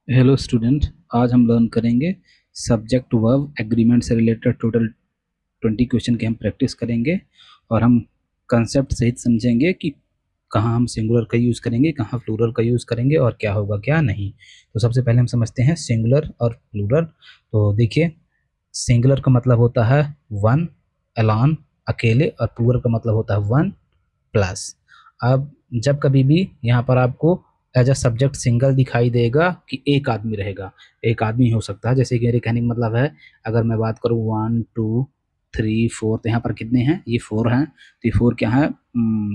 Hello student. आज हम learn करेंगे सब्जेक्ट वर्ब एग्रीमेंट से रिलेटेड टोटल 20 क्वेश्चन की हम प्रैक्टिस करेंगे और हम कंसेप्ट सहित समझेंगे कि कहाँ हम सिंगुलर का यूज़ करेंगे, कहाँ प्लूरल का यूज़ करेंगे और क्या होगा क्या नहीं। तो सबसे पहले हम समझते हैं सिंगुलर और प्लूरल। तो देखिए, सिंगुलर का मतलब होता है वन, अलोन, अकेले, और प्लूरल का मतलब होता है वन प्लस। अब जब कभी भी यहाँ पर आपको एज अ सब्जेक्ट सिंगल दिखाई देगा कि एक आदमी रहेगा, एक आदमी हो सकता है। जैसे कि मेरे कहने का मतलब है, अगर मैं बात करूँ 1 2 3 4, तो यहाँ पर कितने हैं? ये 4 हैं। तो ये 4 क्या है?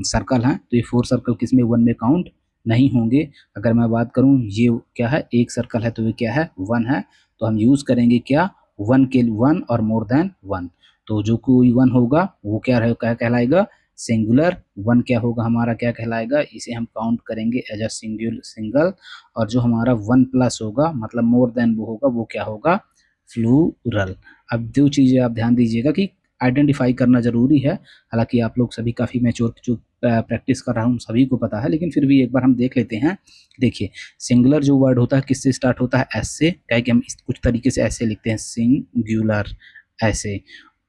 सर्कल हैं। तो ये 4 सर्कल किसमें? वन में काउंट नहीं होंगे। अगर मैं बात करूँ ये क्या है? एक सर्कल है, तो ये क्या है? वन है। तो हम यूज़ करेंगे क्या? वन के वन और मोर देन वन। तो जो कोई वन होगा वो क्या रहेगा, क्या कहलाएगा? सिंगुलर। वन क्या होगा हमारा? क्या कहलाएगा? इसे हम काउंट करेंगे एज अ सिंगल। और जो हमारा वन प्लस होगा, मतलब मोर देन, वो होगा, वो क्या होगा? फ्लूरल। अब दो चीज़ें आप ध्यान दीजिएगा कि आइडेंटिफाई करना जरूरी है। हालांकि आप लोग सभी काफ़ी मैच्योर जो प्रैक्टिस कर रहा हूँ सभी को पता है, लेकिन फिर भी एक बार हम देख लेते हैं। देखिए, सिंगुलर जो वर्ड होता है किससे स्टार्ट होता है? एस से। क्या है कि हम कुछ तरीके से ऐसे लिखते हैं, सिंगुलर, ऐसे।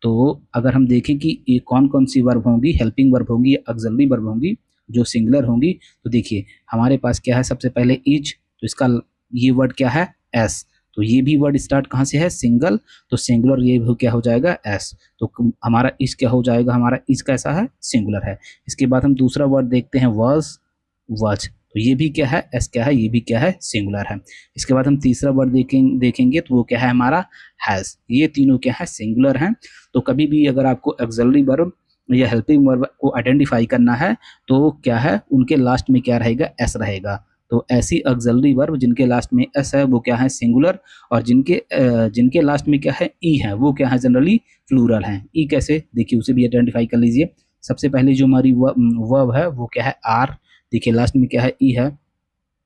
तो अगर हम देखें कि ये कौन कौन सी वर्ब होंगी, हेल्पिंग वर्ब होंगी, ऑक्सिलरी वर्ब होंगी जो सिंगुलर होंगी, तो देखिए हमारे पास क्या है? सबसे पहले इज। तो इसका ये वर्ड क्या है? एस। तो ये भी वर्ड स्टार्ट कहाँ से है? सिंगल। तो सिंगुलर ये भी क्या हो जाएगा? एस। तो हमारा इज क्या हो जाएगा? हमारा इज कैसा है? सिंगुलर है। इसके बाद हम दूसरा वर्ड देखते हैं, वॉज। तो ये भी क्या है? एस क्या है? ये भी क्या है? सिंगुलर है। इसके बाद हम तीसरा वर्ड देखेंगे तो वो क्या है हमारा? हैज। ये तीनों क्या है? सिंगुलर हैं। तो कभी भी अगर आपको ऑक्सिलरी वर्ब या हेल्पिंग वर्ब को आइडेंटिफाई करना है तो क्या है? उनके लास्ट में क्या रहेगा? एस रहेगा। तो ऐसी ऑक्सिलरी वर्ब जिनके लास्ट में एस है वो क्या है? सिंगुलर। और जिनके लास्ट में क्या है? ई है, वो क्या है? जनरली प्लूरल है। ई कैसे? देखिए उसे भी आइडेंटिफाई कर लीजिए। सबसे पहले जो हमारी वर्ब है वो क्या है? आर। देखिए लास्ट में क्या है? ई है।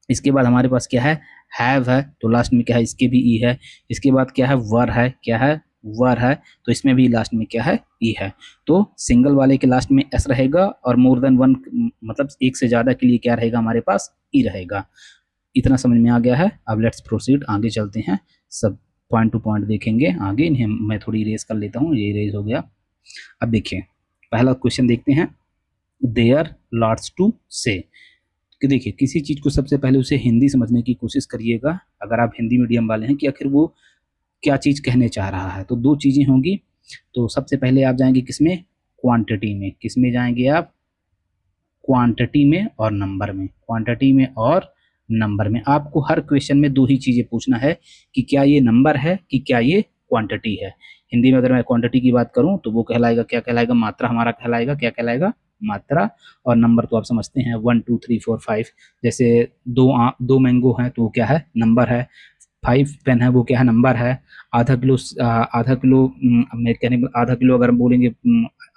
इसके बाद हमारे पास क्या है? हैव है। तो लास्ट में क्या है? इसके भी ई है। इसके बाद क्या है? वर है। क्या है? वर है। तो इसमें भी लास्ट में क्या है? ई है। तो सिंगल वाले के लास्ट में एस रहेगा और मोर देन वन, मतलब एक से ज्यादा के लिए क्या रहेगा हमारे पास? ई रहेगा। इतना समझ में आ गया है? अब लेट्स प्रोसीड, आगे चलते हैं। सब पॉइंट टू पॉइंट देखेंगे आगे। इन्हें मैं थोड़ी इरेज कर लेता हूँ, ये इरेज हो गया। अब देखिए पहला क्वेश्चन देखते हैं। देयर लॉट्स टू से। कि देखिए किसी चीज को सबसे पहले उसे हिंदी समझने की कोशिश करिएगा, अगर आप हिंदी मीडियम वाले हैं, कि आखिर वो क्या चीज कहने चाह रहा है। तो दो चीजें होंगी। तो सबसे पहले आप जाएंगे किसमें? क्वांटिटी में। किसमें जाएंगे आप? क्वांटिटी में और नंबर में। क्वांटिटी में और नंबर में। आपको हर क्वेश्चन में दो ही चीजें पूछना है, कि क्या ये नंबर है कि क्या ये क्वांटिटी है। हिंदी में अगर मैं क्वांटिटी की बात करूं तो वो कहलाएगा, क्या कहलाएगा? मात्रा हमारा कहलाएगा। क्या कहलाएगा? मात्रा। और नंबर तो आप समझते हैं, 1 2 3 4 5। जैसे दो मैंगो हैं तो वो क्या है? नंबर है। 5 पेन है, वो क्या है? नंबर है। आधा किलो मैं कहने आधा किलो अगर हम बोलेंगे,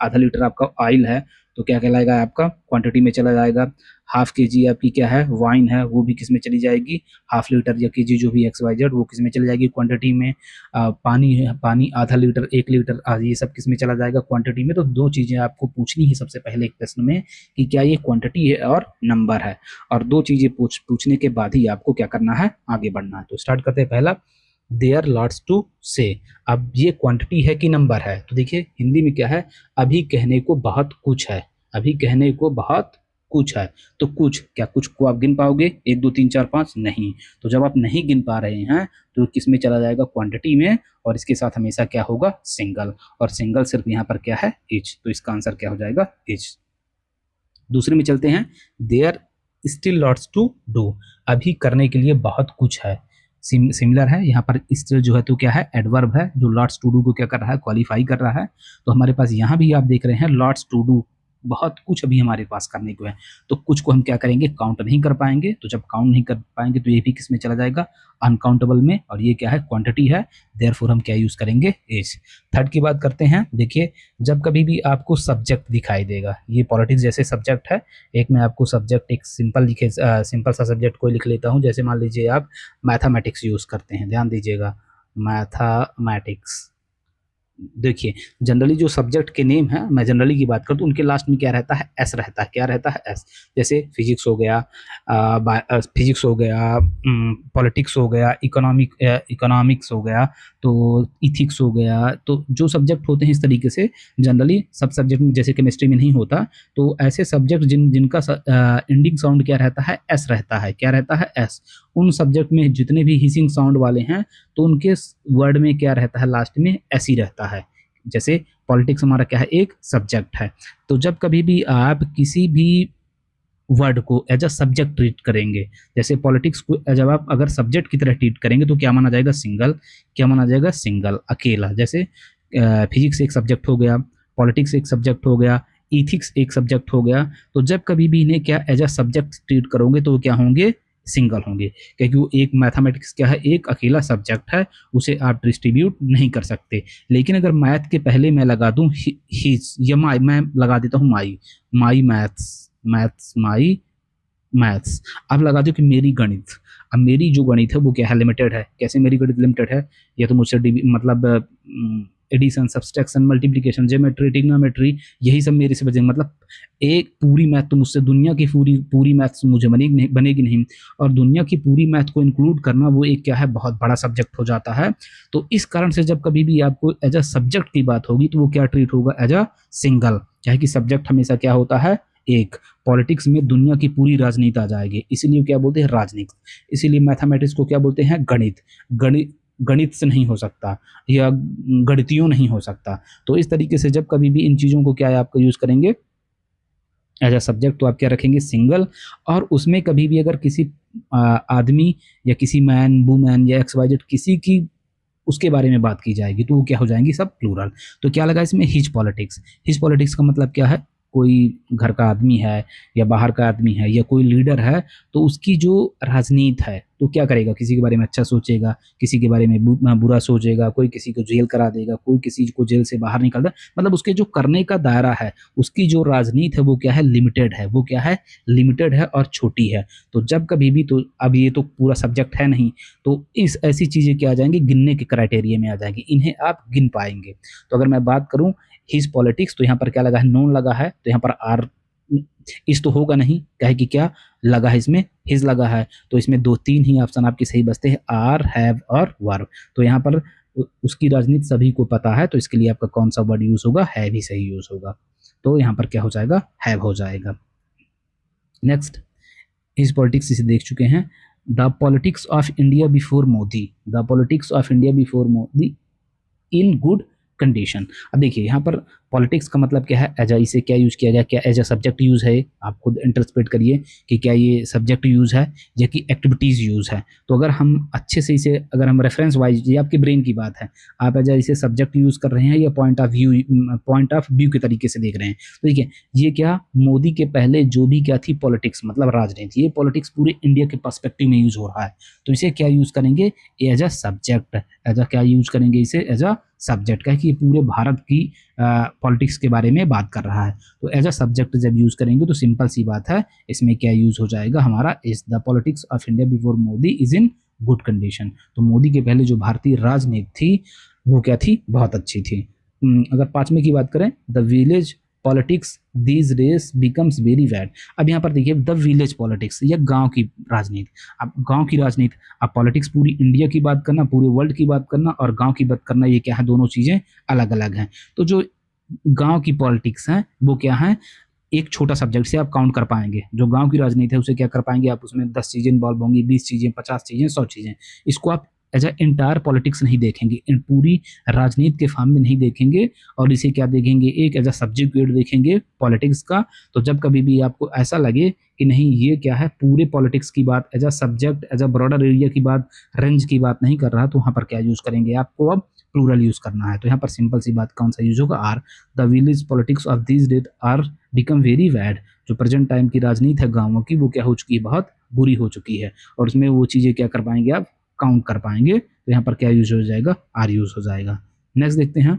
आधा लीटर आपका ऑयल है तो क्या कहलाएगा? आपका क्वांटिटी में चला जाएगा। हाफ के जी आपकी क्या है? वाइन है, वो भी किस में चली जाएगी? हाफ लीटर या के जी, जो भी एक्स वाई जेड, वो किस में चली जाएगी? क्वांटिटी में। पानी है, पानी आधा लीटर, 1 लीटर, ये सब किस में चला जाएगा? क्वांटिटी में। तो दो चीजें आपको पूछनी है सबसे पहले एक प्रश्न में, कि क्या ये क्वांटिटी है और नंबर है। और दो चीजें पूछने के बाद ही आपको क्या करना है? आगे बढ़ना है। तो स्टार्ट करते हैं पहला, देयर लॉट्स टू से। अब ये क्वांटिटी है कि नंबर है? तो देखिए हिंदी में क्या है? अभी कहने को बहुत कुछ है। अभी कहने को बहुत कुछ है। तो कुछ क्या? कुछ को आप गिन पाओगे? 1 2 3 4 5? नहीं। तो जब आप नहीं गिन पा रहे हैं तो किस में चला जाएगा? क्वांटिटी में। और इसके साथ हमेशा क्या होगा? सिंगल। और सिंगल सिर्फ यहाँ पर क्या है? इच। तो इसका आंसर क्या हो जाएगा? इच। दूसरे में चलते हैं, there still lots to do. अभी करने के लिए बहुत कुछ है। सिमिलर है यहाँ पर। स्टिल जो है तो क्या है? एडवर्ब है, जो लॉट्स टू डू को क्या कर रहा है? क्वालिफाई कर रहा है। तो हमारे पास यहाँ भी आप देख रहे हैं लॉट्स टू डू, बहुत कुछ अभी हमारे पास करने को है। तो कुछ को हम क्या करेंगे? काउंट नहीं कर पाएंगे। तो जब काउंट नहीं कर पाएंगे तो ये भी किस में चला जाएगा? अनकाउंटेबल में। और ये क्या है? क्वांटिटी है। देयरफॉर हम क्या यूज करेंगे? इज। थर्ड की बात करते हैं। देखिए जब कभी भी आपको सब्जेक्ट दिखाई देगा, ये पॉलिटिक्स जैसे सब्जेक्ट है, एक मैं आपको सब्जेक्ट एक सिंपल सा सब्जेक्ट कोई लिख लेता हूँ। जैसे मान लीजिए आप मैथमेटिक्स यूज करते हैं, ध्यान दीजिएगा, मैथमेटिक्स। देखिए जनरली जो सब्जेक्ट के नेम है, मैं जनरली की बात करूँ तो उनके लास्ट में क्या रहता है, एस रहता है। क्या रहता है, एस। जैसे फिजिक्स हो गया, फिजिक्स हो गया, पॉलिटिक्स हो गया, इकोनॉमिक्स हो गया, तो इथिक्स हो गया। तो जो सब्जेक्ट होते हैं इस तरीके से जनरली सब सब्जेक्ट में, जैसे केमिस्ट्री में नहीं होता, तो ऐसे सब्जेक्ट जिनका एंडिंग साउंड क्या रहता है, एस रहता है। क्या रहता है, एस। उन सब्जेक्ट में जितने भी हिसिंग साउंड वाले हैं तो उनके वर्ड में क्या रहता है, लास्ट में एस ही रहता है। जैसे पॉलिटिक्स हमारा क्या है, एक सब्जेक्ट है। तो जब कभी भी आप किसी भी वर्ड को एज अ सब्जेक्ट ट्रीट करेंगे, जैसे पॉलिटिक्स को जब आप अगर सब्जेक्ट की तरह ट्रीट करेंगे तो क्या माना जाएगा, सिंगल। क्या माना जाएगा, सिंगल, अकेला। जैसे फिजिक्स एक सब्जेक्ट हो गया, पॉलिटिक्स एक सब्जेक्ट हो गया, इथिक्स एक सब्जेक्ट हो गया। तो जब कभी भी इन्हें क्या एज अ सब्जेक्ट ट्रीट करोगे तो वो क्या होंगे, सिंगल होंगे। क्योंकि वो एक मैथमेटिक्स क्या है, एक अकेला सब्जेक्ट है, उसे आप डिस्ट्रीब्यूट नहीं कर सकते। लेकिन अगर मैथ के पहले मैं लगा दूं हिज या माई, मैं लगा देता हूं माई, माई मैथ्स, मैथ्स माई मैथ्स। अब लगा दो कि मेरी गणित। अब मेरी जो गणित है वो क्या है, लिमिटेड है। कैसे मेरी गणित लिमिटेड है, या तो मुझसे मतलब addition, subtraction, multiplication, geometry, trigonometry, यही सब मेरे से बचेंगे। मतलब एक पूरी मैथ तो मुझसे, दुनिया की पूरी पूरी मैथ मुझे बनेगी नहीं। और दुनिया की पूरी मैथ को इंक्लूड करना वो एक क्या है, बहुत बड़ा सब्जेक्ट हो जाता है। तो इस कारण से जब कभी भी आपको एज अ सब्जेक्ट की बात होगी तो वो क्या ट्रीट होगा, एज अ सिंगल। क्या है कि सब्जेक्ट हमेशा क्या होता है, एक। पॉलिटिक्स में दुनिया की पूरी राजनीति आ जाएगी, इसीलिए क्या बोलते हैं, राजनीति। इसीलिए मैथमेटिक्स को क्या बोलते हैं, गणित। गणित गणित से नहीं हो सकता, या गणितियों नहीं हो सकता। तो इस तरीके से जब कभी भी इन चीज़ों को क्या है, आपको यूज़ करेंगे एज अ सब्जेक्ट, तो आप क्या रखेंगे, सिंगल। और उसमें कभी भी अगर किसी आदमी या किसी मैन, वुमैन या एक्स वाई जेड किसी की उसके बारे में बात की जाएगी तो वो क्या हो जाएंगी, सब प्लूरल। तो क्या लगा इसमें, हिज पॉलिटिक्स। हिज पॉलिटिक्स का मतलब क्या है, कोई घर का आदमी है या बाहर का आदमी है या कोई लीडर है, तो उसकी जो राजनीति है तो क्या करेगा, किसी के बारे में अच्छा सोचेगा, किसी के बारे में बुरा सोचेगा, कोई किसी को जेल करा देगा, कोई किसी को जेल से बाहर निकाल देगा। मतलब उसके जो करने का दायरा है, उसकी जो राजनीति है वो क्या है, लिमिटेड है। वो क्या है, लिमिटेड है और छोटी है। तो जब कभी भी, तो अब ये तो पूरा सब्जेक्ट है नहीं, तो इस ऐसी चीज़ें क्या आ जाएंगी, गिनने के क्राइटेरिया में आ जाएंगी, इन्हें आप गिन पाएंगे। तो अगर मैं बात करूं हिज पॉलिटिक्स, तो यहाँ पर क्या लगा है, नोन लगा है, तो यहाँ पर आर इस तो होगा नहीं, कहे कि क्या लगा है इसमें, हिज लगा है। तो इसमें दो तीन ही ऑप्शन आपके सही बचते हैं, आर, हैव और वर्ब। तो यहाँ पर उसकी राजनीति सभी को पता है, तो इसके लिए आपका कौन सा वर्ड यूज होगा, हैव ही सही यूज होगा। तो यहाँ पर क्या हो जाएगा, हैव हो जाएगा। नेक्स्ट, हिज पॉलिटिक्स इसे देख चुके हैं। The politics of India before Modi, the politics of India before Modi in good condition. अब देखिए यहाँ पर पॉलिटिक्स का मतलब क्या है, एज इसे क्या यूज किया गया, क्या एज अ सब्जेक्ट यूज है, आप खुद इंटरप्रेट करिए कि क्या ये सब्जेक्ट यूज है या कि एक्टिविटीज यूज है। तो अगर हम अच्छे से इसे, अगर हम रेफरेंस वाइज, ये आपके ब्रेन की बात है, आप एज इसे सब्जेक्ट यूज कर रहे हैं या पॉइंट ऑफ व्यू के तरीके से देख रहे हैं। तो देखिए ये क्या, मोदी के पहले जो भी क्या थी पॉलिटिक्स, मतलब राजनीति, ये पॉलिटिक्स पूरे इंडिया के पर्सपेक्टिव में यूज हो रहा है। तो इसे क्या यूज करेंगे, as a subject. As a क्या यूज करेंगे इसे, एज अ सब्जेक्ट। का कि ये पूरे भारत की पॉलिटिक्स के बारे में बात कर रहा है। तो एज अ सब्जेक्ट जब यूज करेंगे तो सिंपल सी बात है, इसमें क्या यूज हो जाएगा हमारा, is the politics of India before Modi is in good condition. तो मोदी के पहले जो भारतीय राजनीति थी वो क्या थी, बहुत अच्छी थी। अगर पांचवें की बात करें, the village politics these days becomes very bad. अब यहाँ पर देखिए द विलेज पॉलिटिक्स, या गांव की राजनीति। अब गांव की राजनीति, अब पॉलिटिक्स पूरी इंडिया की बात करना, पूरे वर्ल्ड की बात करना और गांव की बात करना, ये क्या है, दोनों चीजें अलग अलग हैं। तो जो गांव की पॉलिटिक्स है वो क्या है, एक छोटा सब्जेक्ट से आप काउंट कर पाएंगे। जो गांव की राजनीति है उसे क्या कर पाएंगे आप, उसमें 10 चीजें इन्वॉल्व होंगी, 20 चीजें, 50 चीजें, 100 चीजें। इसको आप एज अ इंटायर पॉलिटिक्स नहीं देखेंगे, इन पूरी राजनीति के फॉर्म में नहीं देखेंगे, और इसे क्या देखेंगे, एक एज अ सब्जेक्ट देखेंगे पॉलिटिक्स का। तो जब कभी भी आपको ऐसा लगे कि नहीं ये क्या है, पूरे पॉलिटिक्स की बात, as a subject, as a broader area की बात, रेंज की बात नहीं कर रहा, तो वहाँ पर क्या यूज करेंगे, आपको अब प्लूरल यूज करना है। तो यहाँ पर सिंपल सी बात कौन सा यूज होगा, are. The village politics of this date are become very bad. जो प्रेजेंट टाइम की राजनीति है गाँवों की, वो क्या हो चुकी है, बहुत बुरी हो चुकी है। और उसमें वो चीज़ें क्या कर पाएंगे, आप काउंट कर पाएंगे। तो यहाँ पर क्या यूज हो जाएगा, आर यूज हो जाएगा। नेक्स्ट देखते हैं,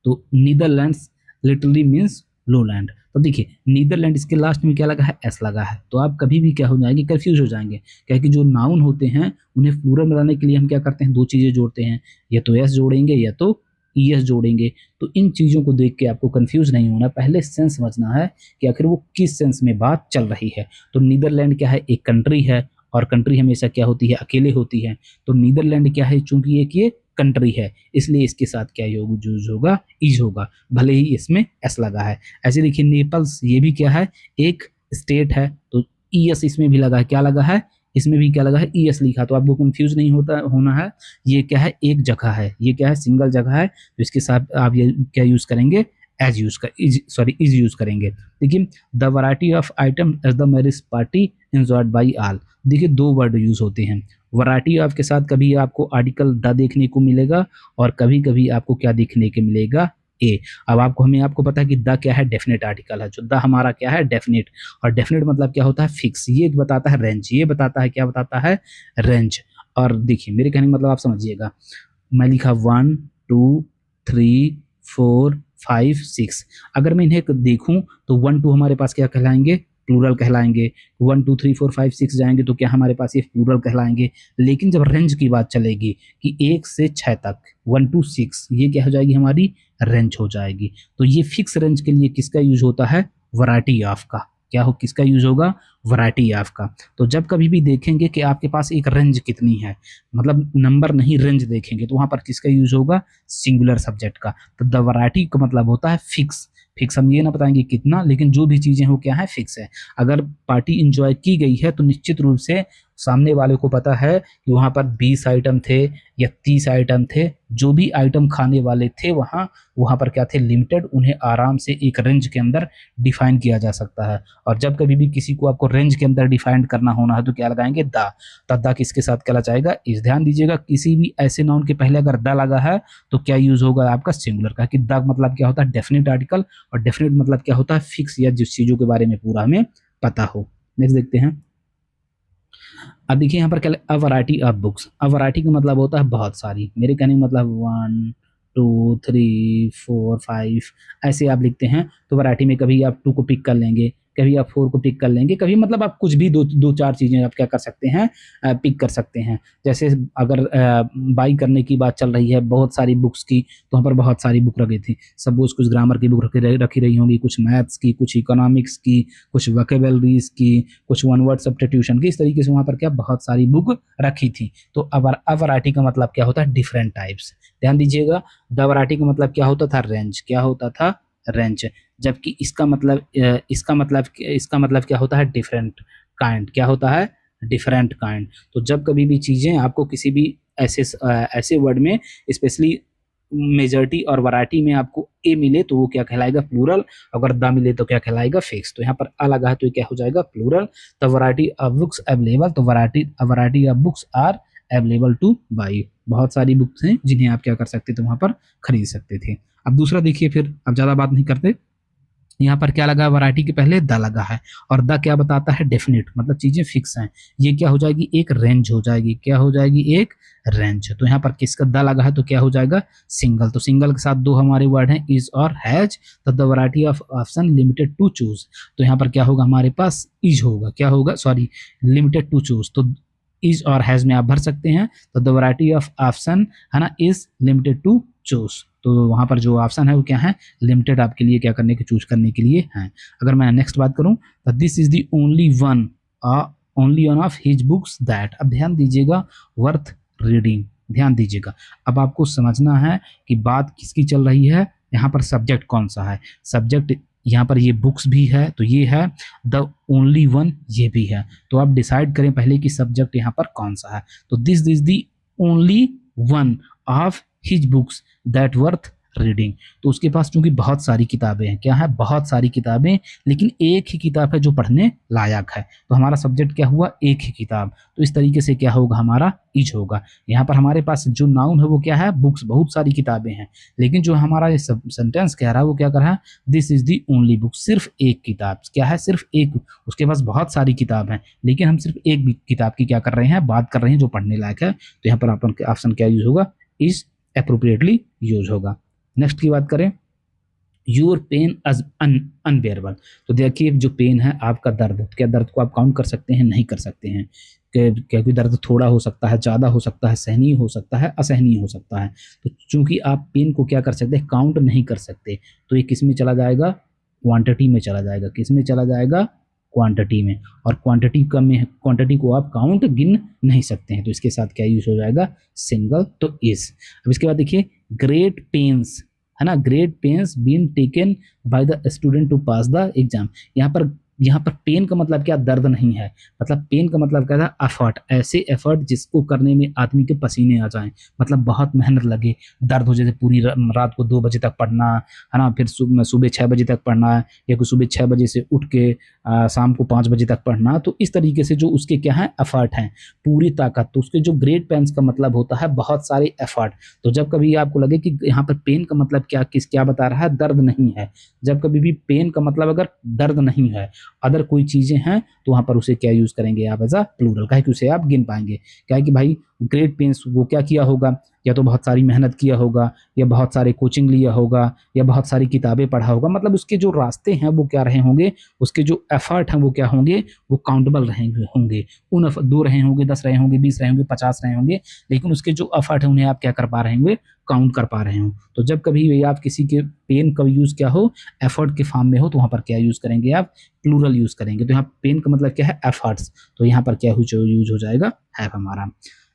तो नीदरलैंड्स लिटरली मीन्स लोलैंड। तो देखिए नीदरलैंड, इसके लास्ट में क्या लगा है, एस लगा है। तो आप कभी भी क्या हो जाएंगे, कंफ्यूज हो जाएंगे। क्या कि जो नाउन होते हैं उन्हें पूरा मिलाने के लिए हम क्या करते हैं, दो चीजें जोड़ते हैं, या तो एस जोड़ेंगे या तो ईएस जोड़ेंगे। तो इन चीज़ों को देख के आपको कंफ्यूज नहीं होना, पहले सेंस समझना है कि आखिर वो किस सेंस में बात चल रही है। तो नीदरलैंड क्या है, एक कंट्री है, और कंट्री हमेशा क्या होती है, अकेले होती है। तो नीदरलैंड क्या है, चूंकि एक ये कंट्री है, इसलिए इसके साथ क्या यूज होगा, इज होगा, भले ही इसमें एस लगा है। ऐसे देखिए नेपल्स, ये भी क्या है, एक स्टेट है, तो ईएस इसमें भी लगा है, क्या लगा है, इसमें भी क्या लगा है, ईएस लिखा। तो आपको कंफ्यूज नहीं होना है, ये क्या है, एक जगह है, ये क्या है, सिंगल जगह है, तो इसके साथ आप ये क्या यूज करेंगे, इज यूज करेंगे। देखिए the variety of item as the marriage party enjoyed by all. देखिए दो वर्ड यूज होते हैं, वैरायटी ऑफ के साथ कभी आपको आर्टिकल द देखने को मिलेगा, और कभी कभी आपको क्या देखने को मिलेगा, ए। अब आपको पता है कि द क्या है, डेफिनेट आर्टिकल है, जो द हमारा क्या है, डेफिनेट। और डेफिनेट मतलब क्या होता है, फिक्स, ये बताता है रेंज, ये बताता है क्या बताता है, रेंज। और देखिए मेरे कहने का मतलब आप समझिएगा, मैं लिखा 1 2 3 4 5 6, अगर मैं इन्हें देखूं तो 1 2 हमारे पास क्या कहलाएंगे, प्लूरल कहलाएंगे। 1 2 3 4 5 6 जाएंगे तो क्या हमारे पास ये प्लूरल कहलाएंगे। लेकिन जब रेंज की बात चलेगी कि 1 से 6 तक, 1 to 6, ये क्या हो जाएगी, हमारी रेंज हो जाएगी। तो ये फिक्स रेंज के लिए किसका यूज होता है, वैरायटी ऑफ का। क्या हो, किसका यूज होगा, वैरायटी ऑफ का। तो जब कभी भी देखेंगे कि आपके पास एक रेंज कितनी है, मतलब नंबर नहीं रेंज देखेंगे, तो वहां पर किसका यूज होगा, सिंगुलर सब्जेक्ट का। तो द वैरायटी का मतलब होता है फिक्स। फिक्स हम ये ना बताएंगे कितना, लेकिन जो भी चीजें हो क्या है, फिक्स है। अगर पार्टी इंजॉय की गई है तो निश्चित रूप से सामने वाले को पता है कि वहां पर 20 आइटम थे या 30 आइटम थे, जो भी आइटम खाने वाले थे वहां पर क्या थे, लिमिटेड, उन्हें आराम से एक रेंज के अंदर डिफाइन किया जा सकता है। और जब कभी भी किसी को आपको रेंज के अंदर डिफाइन करना होना है तो क्या लगाएंगे, द। तब द किसके साथ क्या जाएगा, इस। ध्यान दीजिएगा किसी भी ऐसे नाउन के पहले अगर द लगा है तो क्या यूज होगा आपका, सिंगुलर का। कि द मतलब क्या होता है, डेफिनेट आर्टिकल, और डेफिनेट मतलब क्या होता है, फिक्स, या जिस चीजों के बारे में पूरा हमें पता हो। नेक्स्ट देखते हैं। अब देखिए यहाँ पर क्या, a variety of books. A variety का मतलब होता है बहुत सारी, मेरे कहने का मतलब 1 2 3 4 5 ऐसे आप लिखते हैं। तो वैरायटी में कभी आप 2 को पिक कर लेंगे, कभी आप 4 को पिक कर लेंगे, कभी मतलब आप कुछ भी दो चार चीजें आप क्या कर सकते हैं, पिक कर सकते हैं। जैसे अगर बाई करने की बात चल रही है बहुत सारी बुक्स की, तो वहाँ पर बहुत सारी बुक रखी थी। सपोज कुछ ग्रामर की बुक रखी रही होंगी, कुछ मैथ्स की, कुछ इकोनॉमिक्स की, कुछ वोकेबलरीज की, कुछ वन वर्ड सब्स्टिट्यूशन की, इस तरीके से वहाँ पर क्या बहुत सारी बुक रखी थी। तो अ वैरायटी का मतलब क्या होता है, डिफरेंट टाइप्स। ध्यान दीजिएगा, द वैरायटी का मतलब क्या होता था, रेंज। क्या होता था, रेंज। जबकि इसका मतलब क्या होता है, डिफरेंट काइंड। क्या होता है, डिफरेंट काइंड। तो जब कभी भी चीजें आपको किसी भी ऐसे वर्ड में, स्पेशली मेजॉरिटी और वैरायटी में आपको ए मिले तो वो क्या कहलाएगा, प्लूरल। अगर द मिले तो क्या कहलाएगा, फिक्स। तो यहाँ पर अ लगा है तो ये क्या हो जाएगा, plural. The variety of books available, तो variety of books are available to buy. बहुत सारी बुक्स हैं जिन्हें आप क्या कर सकते थे, वहां पर खरीद सकते थे। अब दूसरा देखिए, फिर अब ज्यादा बात नहीं करते, यहाँ पर क्या लगा, वैरायटी के पहले द लगा है, और द क्या बताता है, डेफिनेट, मतलब चीजें फिक्स हैं। ये क्या हो जाएगी, एक रेंज हो जाएगी। क्या हो जाएगी, एक रेंज। तो यहाँ पर किसका द लगा है तो क्या हो जाएगा, सिंगल। तो सिंगल के साथ दो हमारे वर्ड हैं, इज और हैज। तो the variety of option limited to choose. तो यहाँ पर क्या होगा, हमारे पास इज होगा, क्या होगा, सॉरी, लिमिटेड टू चूज। तो इज और हैज में आप भर सकते हैं। तो द वैरायटी ऑफ ऑप्शन है ना, इज लिमिटेड टू चूज। तो वहां पर जो ऑप्शन है वो क्या है, लिमिटेड, आपके लिए क्या करने के, चूज करने के लिए है। अगर मैं नेक्स्ट बात करूं तो this is the only one of his books that. अब ध्यान दीजिएगा, वर्थ रीडिंग। ध्यान दीजिएगा, अब आपको समझना है कि बात किसकी चल रही है। यहाँ पर सब्जेक्ट कौन सा है, सब्जेक्ट यहाँ पर ये बुक्स भी है, तो ये है द ओनली वन, ये भी है। तो आप डिसाइड करें पहले कि सब्जेक्ट यहाँ पर कौन सा है। तो this is the only one of his books that worth reading. तो उसके पास चूंकि बहुत सारी किताबें हैं, क्या है, बहुत सारी किताबें, लेकिन एक ही किताब है जो पढ़ने लायक है। तो हमारा सब्जेक्ट क्या हुआ, एक ही किताब। तो इस तरीके से क्या होगा, हमारा इज होगा। यहाँ पर हमारे पास जो नाउन है वो क्या है, बुक्स, बहुत सारी किताबें हैं। लेकिन जो हमारा ये सेंटेंस कह रहा है वो क्या कर रहा है, this is the only book, सिर्फ एक किताब। क्या है, सिर्फ एक। उसके पास बहुत सारी किताब हैं, लेकिन हम सिर्फ एक किताब की क्या कर रहे हैं, बात कर रहे हैं जो पढ़ने लायक है। तो यहाँ पर ऑप्शन क्या यूज होगा, इज अप्रोप्रिएटली यूज होगा। नेक्स्ट की बात करें, योर पेन एज अनबेयरेबल। तो देखिए जो पेन है आपका दर्द, क्या दर्द को आप काउंट कर सकते हैं? नहीं कर सकते हैं। क्योंकि दर्द थोड़ा हो सकता है, ज़्यादा हो सकता है, सहनीय हो सकता है, असहनीय हो सकता है। तो चूंकि आप पेन को क्या कर सकते हैं? काउंट नहीं कर सकते, तो ये किस में चला जाएगा? क्वांटिटी में चला जाएगा। किस में चला जाएगा? क्वांटिटी में। और क्वांटिटी कम में, क्वांटिटी को आप काउंट गिन नहीं सकते हैं, तो इसके साथ क्या यूज हो जाएगा? सिंगल। तो इज। अब इसके बाद देखिए ग्रेट पेन्स, है ना, great pains been taken by the student to pass the exam. यहाँ पर पेन का मतलब क्या? दर्द नहीं है, मतलब पेन का मतलब क्या था? एफर्ट, ऐसे एफर्ट जिसको करने में आदमी के पसीने आ जाएं, मतलब बहुत मेहनत लगे, दर्द हो, जैसे पूरी रात को 2 बजे तक पढ़ना, है ना, फिर सुबह 6 बजे तक पढ़ना, या कोई सुबह 6 बजे से उठ के शाम को 5 बजे तक पढ़ना। तो इस तरीके से जो उसके क्या है? एफर्ट हैं, पूरी ताकत। तो उसके जो ग्रेट पेन्स का मतलब होता है बहुत सारे एफर्ट। तो जब कभी आपको लगे कि यहाँ पर पेन का मतलब क्या बता रहा है? दर्द नहीं है। जब कभी भी पेन का मतलब अगर दर्द नहीं है, अदर कोई चीजें हैं, तो वहां पर उसे क्या यूज करेंगे आप? एज अ प्लूरल, कहे कि उसे आप गिन पाएंगे। क्या है कि भाई ग्रेट पेन्स, वो क्या किया होगा? या तो बहुत सारी मेहनत किया होगा, या बहुत सारे कोचिंग लिया होगा, या बहुत सारी किताबें पढ़ा होगा। मतलब उसके जो रास्ते हैं वो क्या रहे होंगे? उसके जो एफर्ट हैं वो क्या होंगे? वो काउंटेबल होंगे। 2 रहे होंगे, 10 रहे होंगे, 20 रहे होंगे, 50 रहे होंगे, लेकिन उसके जो एफर्ट है उन्हें आप क्या कर पा रहे होंगे? काउंट कर पा रहे हो। तो जब कभी भी आप किसी के पेन का यूज क्या हो? एफर्ट के फॉर्म में हो, तो वहां पर क्या यूज करेंगे आप? प्लूरल यूज करेंगे। तो यहाँ पेन का मतलब क्या है? एफर्ट्स। तो यहाँ पर क्या यूज हो जाएगा? हैव हमारा।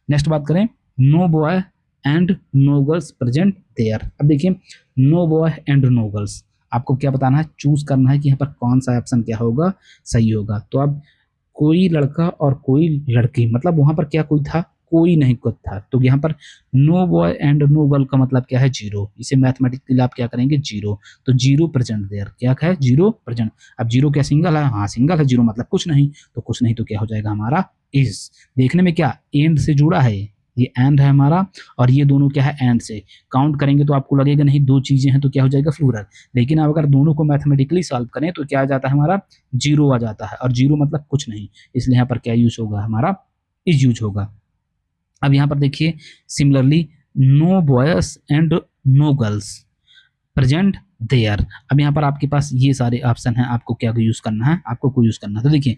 नेक्स्ट बात करें, no boy and no girls present there. अब देखिए no boy and no girls, आपको क्या बताना है? चूज करना है कि यहाँ पर कौन सा ऑप्शन क्या होगा? सही होगा। तो अब कोई लड़का और कोई लड़की, मतलब वहां पर क्या कोई था? कोई नहीं कुछ था। तो यहाँ पर no boy and no girl का मतलब क्या है? जीरो। इसे मैथमेटिकली आप क्या करेंगे? जीरो। तो जीरो प्रेजेंट देयर, क्या है? Zero present. अब जीरो क्या सिंगल है? हाँ सिंगल है। जीरो मतलब कुछ नहीं, तो कुछ नहीं तो क्या हो जाएगा हमारा? इज। देखने में क्या एंड से जुड़ा है? ये एंड है हमारा, और ये दोनों क्या है? एंड से। काउंट करेंगे तो आपको लगेगा नहीं 2 चीजें हैं, तो क्या हो जाएगा? प्लूरल। लेकिन अब अगर दोनों को मैथमेटिकली सॉल्व करें तो क्या आ जाता है हमारा? जीरो आ जाता है, और जीरो मतलब कुछ नहीं, इसलिए यहाँ पर क्या यूज होगा हमारा? इज यूज होगा। अब यहाँ पर देखिए similarly no boys and no girls present there. अब यहाँ पर आपके पास ये सारे ऑप्शन हैं, आपको क्या यूज करना है? आपको कोई यूज करना है। तो देखिए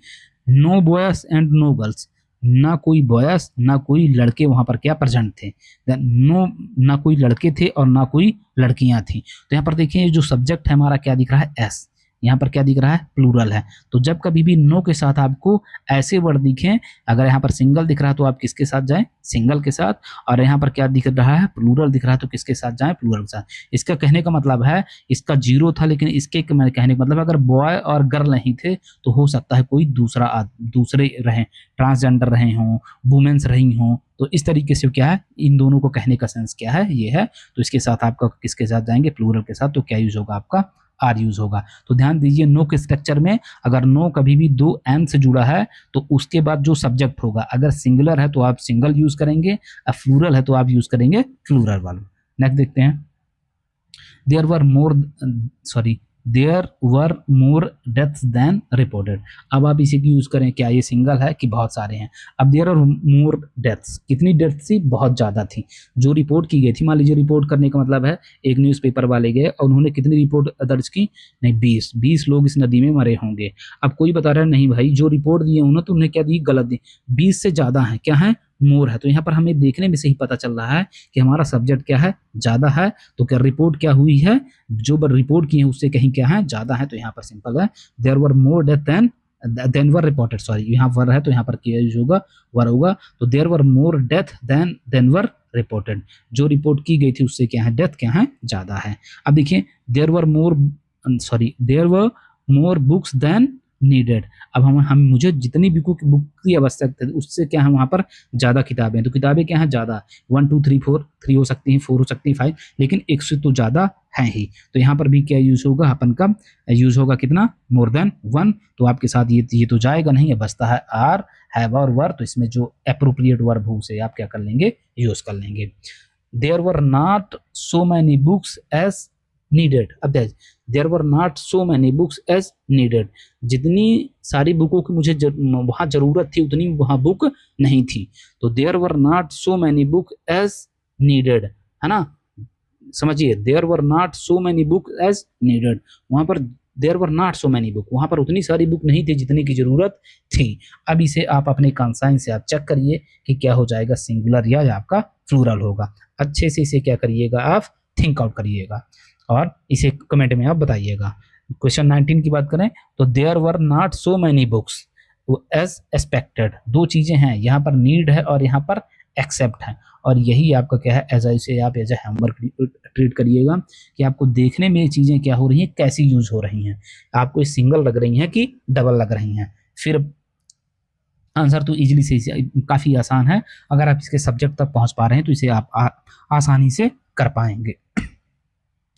no boys and no girls, ना कोई बॉयज ना कोई लड़के वहां पर क्या प्रेजेंट थे। नो, ना कोई लड़के थे और ना कोई लड़कियां थी। तो यहाँ पर देखिए जो सब्जेक्ट है हमारा क्या दिख रहा है? एस। यहाँ पर क्या दिख रहा है? प्लूरल है। तो जब कभी भी नो के साथ आपको ऐसे वर्ड दिखें, अगर यहाँ पर सिंगल दिख रहा है तो आप किसके साथ जाएं? सिंगल के साथ। और यहाँ पर क्या दिख रहा है? प्लूरल दिख रहा है, तो किसके साथ जाएं? प्लूरल के साथ। इसका कहने का मतलब है, इसका जीरो था, लेकिन इसके कहने का मतलब अगर बॉय और गर्ल नहीं थे तो हो सकता है कोई दूसरे रहे, ट्रांसजेंडर रहे हों, वुमेन्स रही हों। तो इस तरीके से क्या है? इन दोनों को कहने का सेंस क्या है? ये है। तो इसके साथ आपका किसके साथ जाएंगे? प्लूरल के साथ। तो क्या यूज होगा आपका? आर यूज होगा। तो ध्यान दीजिए नो के स्ट्रक्चर में अगर नो कभी भी 2 एन से जुड़ा है तो उसके बाद जो सब्जेक्ट होगा, अगर सिंगुलर है तो आप सिंगल यूज करेंगे, और प्लूरल है तो आप यूज करेंगे प्लूरल वाला। नेक्स्ट देखते हैं, there were more deaths than reported. अब आप इसे यूज करें, क्या ये सिंगल है कि बहुत सारे हैं? अब देयर आर मोर डेथ्स, कितनी डेथ्स थी? बहुत ज्यादा थी जो रिपोर्ट की गई थी। मान लीजिए रिपोर्ट करने का मतलब है एक न्यूज़पेपर वाले गए और उन्होंने कितनी रिपोर्ट दर्ज की? नहीं 20 लोग इस नदी में मरे होंगे। अब कोई बता रहा है नहीं भाई जो रिपोर्ट दिए उन्होंने तो उन्हें क्या दी? गलत दी। 20 से ज्यादा है, क्या है? मोर है। तो यहाँ पर हमें देखने में से ही पता चल रहा है कि हमारा सब्जेक्ट क्या है? ज्यादा है। तो क्या रिपोर्ट क्या हुई है? जो रिपोर्ट की है उससे कहीं क्या है? ज्यादा है। तो यहाँ पर सिंपल है there were more death than were reported. Sorry यहाँ वर है तो यहाँ पर क्या यूज होगा? वर होगा। तो there were more death than were reported, जो रिपोर्ट की गई थी उससे क्या है? डेथ क्या है? ज्यादा है। अब देखिए there were more books than needed. अब हम मुझे जितनी बुक की आवश्यकता है उससे क्या है? वहां पर ज्यादा किताबें। तो किताबें क्या है? ज्यादा। 1 2 3 4, 3 हो सकती हैं, 4 हो सकती हैं, 5, लेकिन एक से तो ज्यादा है ही। तो यहाँ पर भी क्या यूज होगा? अपन का यूज होगा कितना? More than 1। तो आपके साथ ये तो जाएगा नहीं, है बचता है आर, हैव और वर। तो इसमें जो एप्रोप्रिएट वर्ब हो उसे आप क्या कर लेंगे? यूज कर लेंगे। There were not so many books as needed. अब there were not so many books as needed, जितनी सारी बुकों की मुझे वहां जरूरत थी उतनी वहां बुक नहीं थी। तो there were not so many book as needed, है ना? समझिए, there were not so many book as needed, वहां पर there were not so many book, वहां पर उतनी सारी बुक नहीं थी जितनी की जरूरत थी। अब इसे आप अपने कंसाइन से आप चेक करिए कि क्या हो जाएगा, सिंगुलर या आपका प्लूरल होगा। अच्छे से इसे क्या करिएगा, आप थिंक आउट करिएगा और इसे कमेंट में आप बताइएगा। क्वेश्चन 19 की बात करें तो there were not so many books as expected, दो चीजें हैं, यहाँ पर नीड है और यहाँ पर एक्सेप्ट है, और यही आपका क्या है, एज इसे आप एज ए होमवर्क ट्रीट करिएगा कि आपको देखने में ये चीजें क्या हो रही हैं, कैसी यूज हो रही हैं, आपको ये सिंगल लग रही हैं कि डबल लग रही हैं। फिर आंसर तो इजीली से काफी आसान है, अगर आप इसके सब्जेक्ट तक पहुंच पा रहे हैं तो इसे आप आसानी से कर पाएंगे।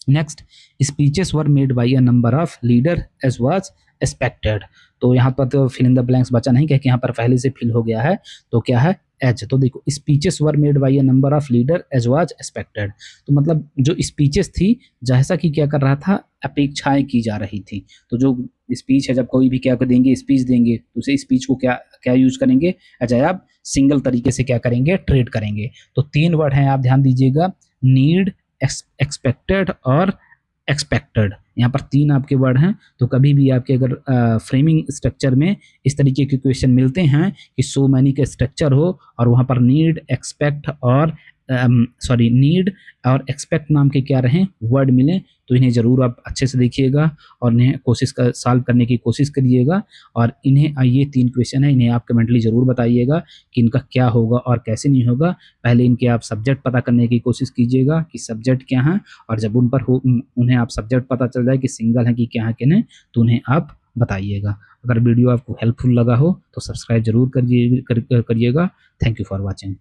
Next, speeches were made by a number of leader as was expected, तो यहाँ पर तो फिल इन द ब्लैंक्स बचा नहीं, क्योंकि यहाँ पर पहले से फिल हो गया है, तो क्या है एज। तो देखो, speeches were made by a number of leader as was expected, तो मतलब जो स्पीचेस थी जैसा कि क्या कर रहा था, अपेक्षाएं की जा रही थी। तो जो स्पीच है, जब कोई भी क्या कर देंगे, स्पीच देंगे, तो उसे स्पीच को क्या क्या यूज करेंगे, एज आप सिंगल तरीके से क्या करेंगे, ट्रेड करेंगे। तो 3 वर्ड हैं, आप ध्यान दीजिएगा, नीड, एक्सपेक्टेड और एक्सपेक्टेड, यहाँ पर 3 आपके वर्ड हैं। तो कभी भी आपके अगर फ्रेमिंग स्ट्रक्चर में इस तरीके के क्वेश्चन मिलते हैं कि सो मैनी का स्ट्रक्चर हो और वहाँ पर नीड, एक्सपेक्ट और नीड और एक्सपेक्ट नाम के क्या रहें, वर्ड मिलें, तो इन्हें ज़रूर आप अच्छे से देखिएगा और इन्हें सॉल्व करने की कोशिश करिएगा। और इन्हें ये 3 क्वेश्चन है, इन्हें आप कमेंटली ज़रूर बताइएगा कि इनका क्या होगा और कैसे नहीं होगा। पहले इनके आप सब्जेक्ट पता करने की कोशिश कीजिएगा कि सब्जेक्ट क्या हैं, और जब उन पर उन्हें आप सब्जेक्ट पता चल जाए कि सिंगल है कि क्या है कि नहीं, तो उन्हें आप बताइएगा। अगर वीडियो आपको हेल्पफुल लगा हो तो सब्सक्राइब जरूर करिएगा। Thank you for watching.